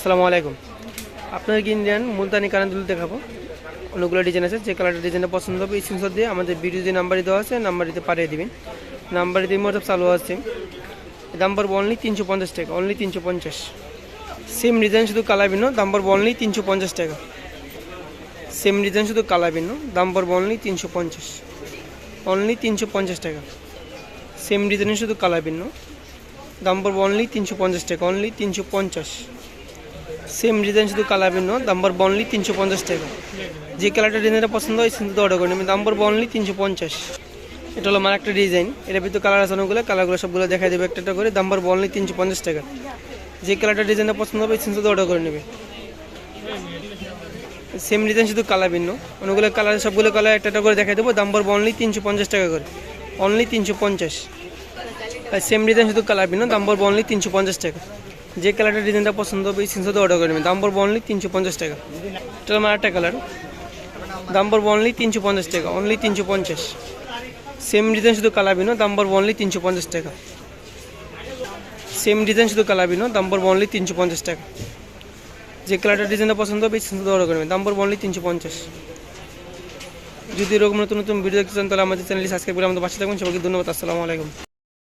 আসসালামু আলাইকুম। আপনার কি ইন্ডিয়ান মুলতানি কানের দুল দেখাবো। অনেকগুলো ডিজাইন আছে, যে কালারটা ডিজাইনটা পছন্দ হবে স্ক্রিনশট দিয়ে আমাদের ভিডিও যে নাম্বারে দেওয়া আছে নাম্বারিতে পাঠিয়ে দিবেন। নাম্বারে দিয়ে মোটর চালু আছে। দাম পড়বে অনলি 350 টাকা, অনলি 350। সেম ডিজাইন শুধু কালার ভিন্ন, দাম পড়বে অনলি 350 টাকা। সেম ডিজাইন শুধু কালার ভিন্ন, দাম পড়বে অনলি 350, অনলি 350 টাকা। সেম ডিজাইন শুধু কালার ভিন্ন, দাম পড়বে অনলি 350 টাকা, অনলি 350। সেম ডিজাইন শুধু কালার ভিন্ন, দাম পড়বে অনলি 350 টাকা। যে কালারটা ডিজাইনটা পছন্দ হয় কিন্তু অর্ডার করে নেবেন, দাম পড়বে অনলি 350। এটা হলো আমার একটা ডিজাইন, এটার ভিতরে কালার আছে অনেকগুলো, কালারগুলো সবগুলো দেখা দেবে একটা করে। দাম পড়বে অনলি 350 টাকা। যে কালারটা ডিজাইনটা পছন্দ হবে কিন্তু অর্ডার করে নেবে। সেম ডিজাইন শুধু কালার ভিন্ন, অনেকগুলো কালার, সবগুলো কালার একটা করে দেখা দেবো। দাম পড়বে অনলি 350 টাকা করে, অনলি 350। সেম ডিজাইন শুধু কালার ভিন্ন, দাম পড়বে অনলি 350 টাকা। যে কালারটা ডিজাইনটা পছন্দ হবে স্ক্রিনশটে অর্ডার করে নেবেন, দাম পড়বে অনলি 350 টাকা। এটা আমার একটা কালার, দাম পড়বে অনলি 350 টাকা, অনলি 350। সেম ডিজাইন শুধু কালার ভিন্ন, দাম পড়বে অনলি 350 টাকা। সেম ডিজাইন শুধু কালার ভিন্ন, দাম পড়বে অনলি 350 টাকা। যে কালারটা ডিজাইনটা পছন্দ হবে স্ক্রিনশটে অর্ডার করে নেবেন, দাম পড়বে অনলি 350। যদি এরকম নতুন নতুন ভিডিও দেখতে চান তাহলে আমাদের চ্যানেলটি সাবস্ক্রাইব করে আমাদের পাশে থাকবেন। সবাইকে ধন্যবাদ। আসসালামু আলাইকুম।